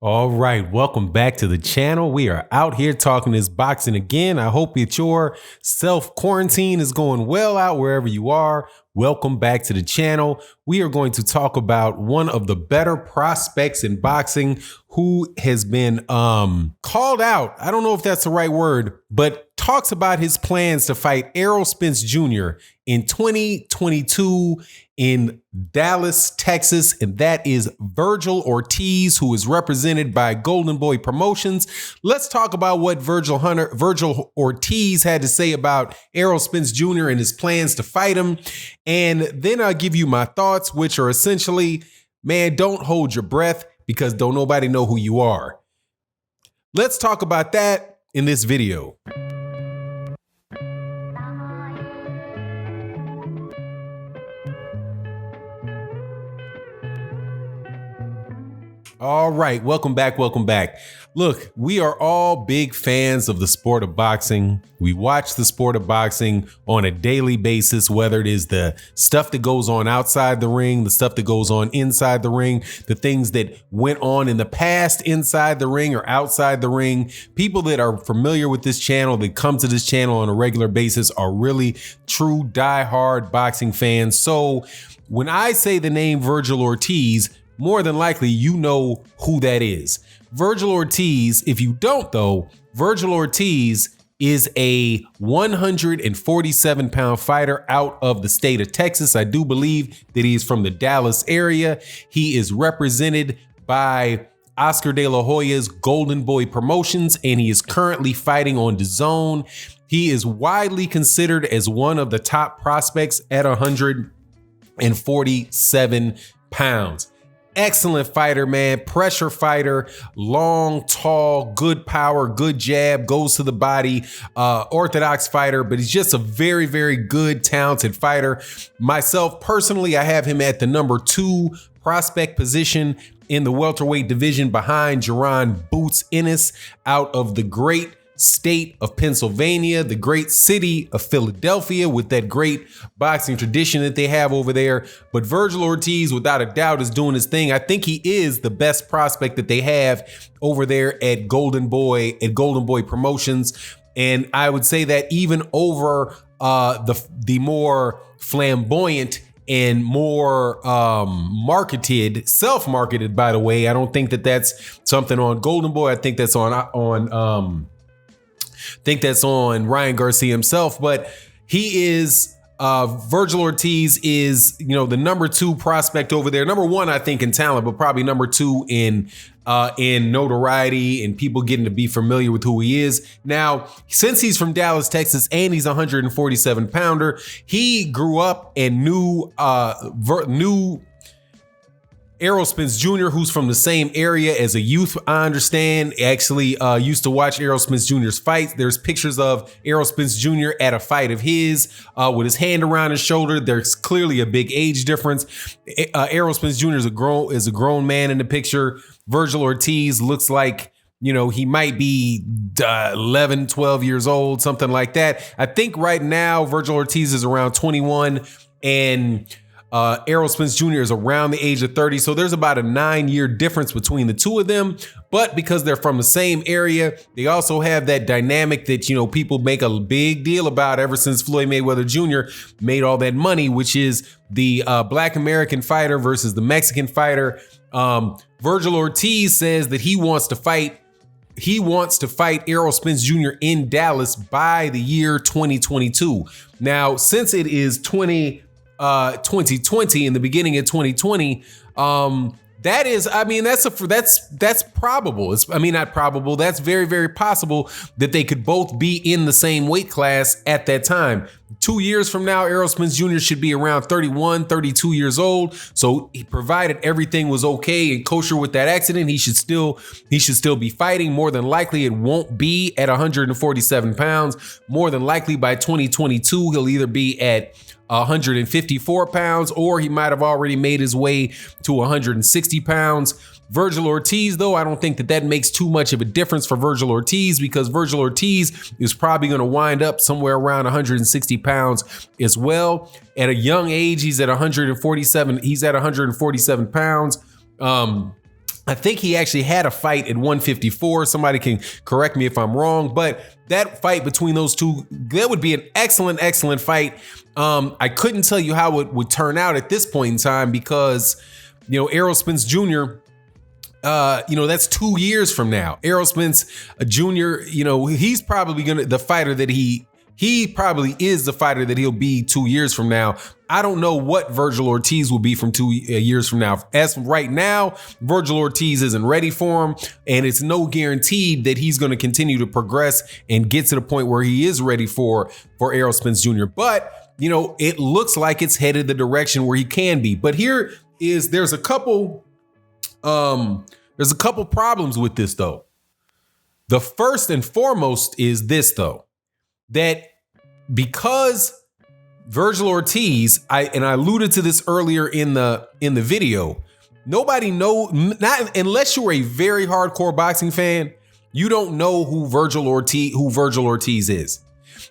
All right, welcome back to the channel. We are out here talking this boxing again. I hope that your self-quarantine is going well out wherever you are. Welcome back to the channel. We are going to talk about one of the better prospects in boxing who has been called out. I don't know if that's the right word, but talks about his plans to fight Errol Spence Jr. in 2022 in Dallas, Texas, and that is Vergil Ortiz, who is represented by Golden Boy Promotions. Let's talk about what Vergil Ortiz had to say about Errol Spence Jr. and his plans to fight him. And then I'll give you my thoughts, which are essentially, man, don't hold your breath because don't nobody know who you are. Let's talk about that in this video. All right, welcome back, welcome back. Look, we are all big fans of the sport of boxing. We watch the sport of boxing on a daily basis, whether it is the stuff that goes on outside the ring, the stuff that goes on inside the ring, the things that went on in the past inside the ring or outside the ring. People that are familiar with this channel, that come to this channel on a regular basis, are really true diehard boxing fans. So when I say the name Vergil Ortiz, more than likely, you know who that is. Vergil Ortiz, if you don't though, Vergil Ortiz is a 147-pound fighter out of the state of Texas. I do believe that he's from the Dallas area. He is represented by Oscar De La Hoya's Golden Boy Promotions, and he is currently fighting on DAZN. He is widely considered as one of the top prospects at 147 pounds. Excellent fighter, man. Pressure fighter, long, tall, good power, good jab, goes to the body, orthodox fighter, but he's just a very, very good, talented fighter. Myself, personally, I have him at the number 2 prospect position in the welterweight division behind Jaron Boots Ennis out of the great state of Pennsylvania, the great city of Philadelphia, with that great boxing tradition that they have over there. But Vergil Ortiz, without a doubt, is doing his thing. I think he is the best prospect that they have over there at Golden Boy Promotions. And I would say that even over the more flamboyant and more self-marketed, by the way. I don't think that that's something on Golden Boy. I think that's on Ryan Garcia himself, but he is Vergil Ortiz is, the number 2 prospect over there. Number 1, I think, in talent, but probably number 2 in notoriety and people getting to be familiar with who he is. Now, since he's from Dallas, Texas, and he's a 147 pounder, he grew up and knew Errol Spence Jr., who's from the same area as a youth, I understand, actually used to watch Errol Spence Jr.'s fights. There's pictures of Errol Spence Jr. at a fight of his with his hand around his shoulder. There's clearly a big age difference. Errol Spence Jr. is a grown man in the picture. Vergil Ortiz looks like, he might be 11, 12 years old, something like that. I think right now Vergil Ortiz is around 21 and Errol Spence Jr. is around the age of 30. So there's about a 9-year difference between the two of them. But because they're from the same area, they also have that dynamic that, people make a big deal about ever since Floyd Mayweather Jr. made all that money, which is the Black American fighter versus the Mexican fighter. Vergil Ortiz says that he wants to fight Errol Spence Jr. in Dallas by the year 2022. Now, since it is 2020, in the beginning of 2020, that's probable. Not probable. That's very, very possible that they could both be in the same weight class at that time. 2 years from now, Errol Spence Jr. should be around 31, 32 years old. So provided everything was okay and kosher with that accident, he should still be fighting. More than likely, it won't be at 147 pounds. More than likely by 2022, he'll either be at 154 pounds, or he might have already made his way to 160 pounds. Vergil Ortiz, though, I don't think that makes too much of a difference for Vergil Ortiz, because Vergil Ortiz is probably going to wind up somewhere around 160 pounds as well. At a young age, he's at 147. He's at 147 pounds. I think he actually had a fight at 154. Somebody can correct me if I'm wrong, but that fight between those two, that would be an excellent, excellent fight. I couldn't tell you how it would turn out at this point in time because, Errol Spence Jr., that's 2 years from now. Errol Spence Jr., he's probably the fighter that he probably is the fighter that he'll be 2 years from now. I don't know what Vergil Ortiz will be from 2 years from now. As of right now, Vergil Ortiz isn't ready for him, and it's no guarantee that he's going to continue to progress and get to the point where he is ready for Errol Spence Jr. But, it looks like it's headed the direction where he can be. But there's a couple problems with this, though. The first and foremost is this, though, that because Vergil Ortiz, I alluded to this earlier in the video, nobody not unless you're a very hardcore boxing fan, you don't know who Vergil Ortiz is.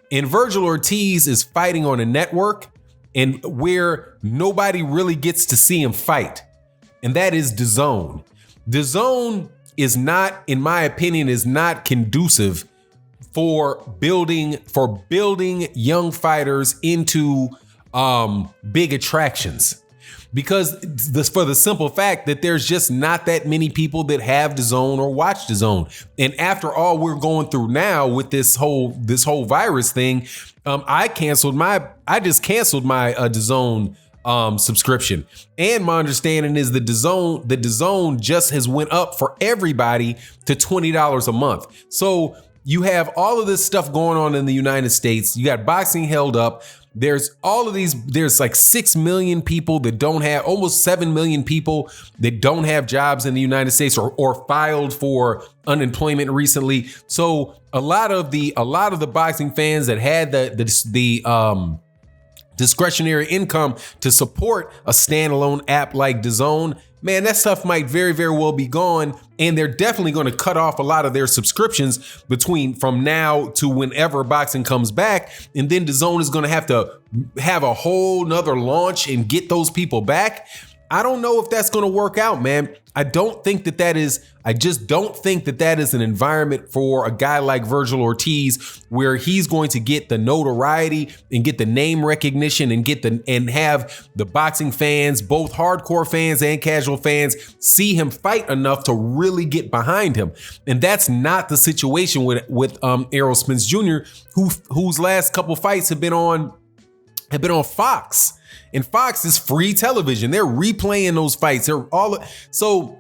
And Vergil Ortiz is fighting on a network and where nobody really gets to see him fight. And that is DAZN. DAZN is not, in my opinion, is not conducive for building young fighters into big attractions, because for the simple fact that there's just not that many people that have DAZN or watch DAZN. And after all we're going through now with this whole virus thing, I just canceled my DAZN subscription. And my understanding is the DAZN just has went up for everybody to $20 a month. So you have all of this stuff going on in the United States. You got boxing held up. There's like 6 million people that don't have, almost 7 million people that don't have jobs in the United States or filed for unemployment recently. So a lot of the boxing fans that had the discretionary income to support a standalone app like DAZN, man, that stuff might very, very well be gone. And they're definitely going to cut off a lot of their subscriptions from now to whenever boxing comes back. And then DAZN is going to have a whole nother launch and get those people back. I don't know if that's going to work out, man. I just don't think that that is an environment for a guy like Vergil Ortiz, where he's going to get the notoriety and get the name recognition and have the boxing fans, both hardcore fans and casual fans, see him fight enough to really get behind him. And that's not the situation with Errol Spence Jr., whose last couple fights have been on Fox. And Fox is free television. They're replaying those fights. So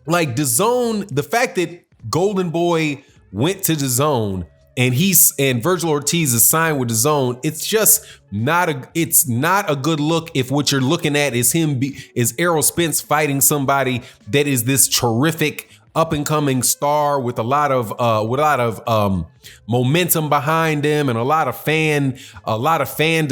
like DAZN, the fact that Golden Boy went to DAZN and Vergil Ortiz is signed with DAZN, it's not a good look if what you're looking at is Errol Spence fighting somebody that is this terrific up and coming star with a lot of momentum behind him and a lot of fan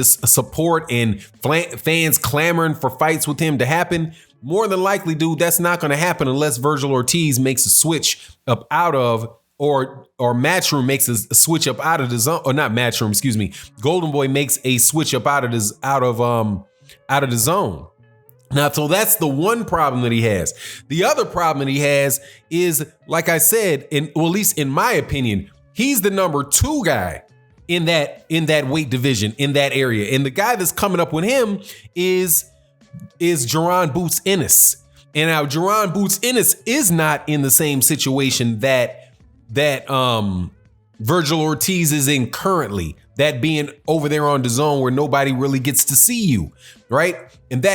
support and fans clamoring for fights with him to happen. More than likely, dude, that's not going to happen unless Vergil Ortiz makes a switch up out of, or Matchroom makes a switch up out of DAZN, or not Matchroom, excuse me. Golden Boy makes a switch up out of DAZN. Now, so that's the one problem that he has. The other problem that he has is, like I said, at least in my opinion, he's the number 2 guy in that weight division, in that area. And the guy that's coming up with him is Jaron Boots Ennis. And now Jaron Boots Ennis is not in the same situation that Vergil Ortiz is in currently, that being over there on DAZN where nobody really gets to see you, right? And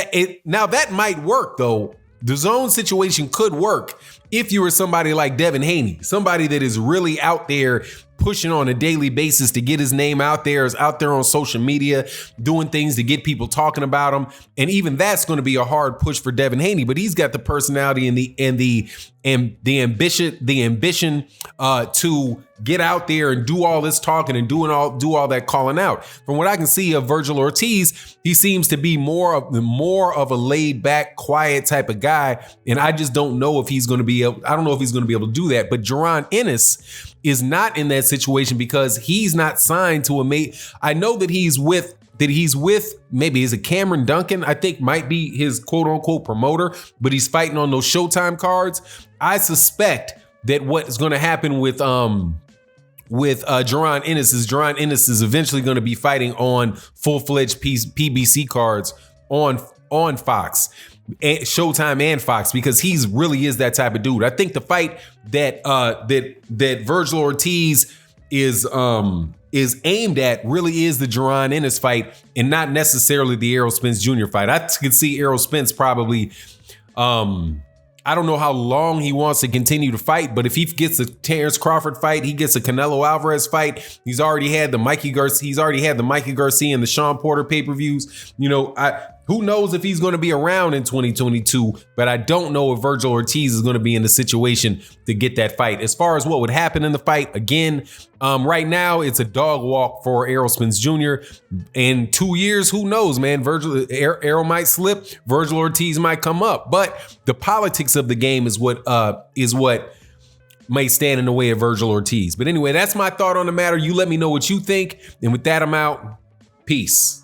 now that might work though. The DAZN situation could work if you were somebody like Devin Haney, somebody that is really out there pushing on a daily basis to get his name out there, is out there on social media, doing things to get people talking about him. And even that's going to be a hard push for Devin Haney, but he's got the personality and the ambition to get out there and do all this talking and do all that calling out. From what I can see of Vergil Ortiz, he seems to be more of a laid back, quiet type of guy. And I just don't know if he's going to be able to do that. But Jaron Ennis is not in that situation because he's not signed to I know that he's with that he's with, maybe is it Cameron Duncan, I think might be his quote unquote promoter, but he's fighting on those Showtime cards. I suspect that what is going to happen with Jaron Ennis is eventually going to be fighting on full-fledged PBC cards on Fox, Showtime and Fox, because he's really is that type of dude. I think the fight that Vergil Ortiz is aimed at really is the Jaron Ennis fight, and not necessarily the Errol Spence Jr. fight. I could see Errol Spence probably, I don't know how long he wants to continue to fight, but if he gets a Terrence Crawford fight, he gets a Canelo Alvarez fight. He's already had the Mikey Garcia and the Sean Porter pay-per-views. You know, who knows if he's going to be around in 2022, but I don't know if Vergil Ortiz is going to be in the situation to get that fight. As far as what would happen in the fight, again, right now it's a dog walk for Errol Spence Jr. In 2 years, who knows, man? Errol might slip, Vergil Ortiz might come up, but the politics of the game is what may stand in the way of Vergil Ortiz. But anyway, that's my thought on the matter. You let me know what you think, and with that, I'm out. Peace.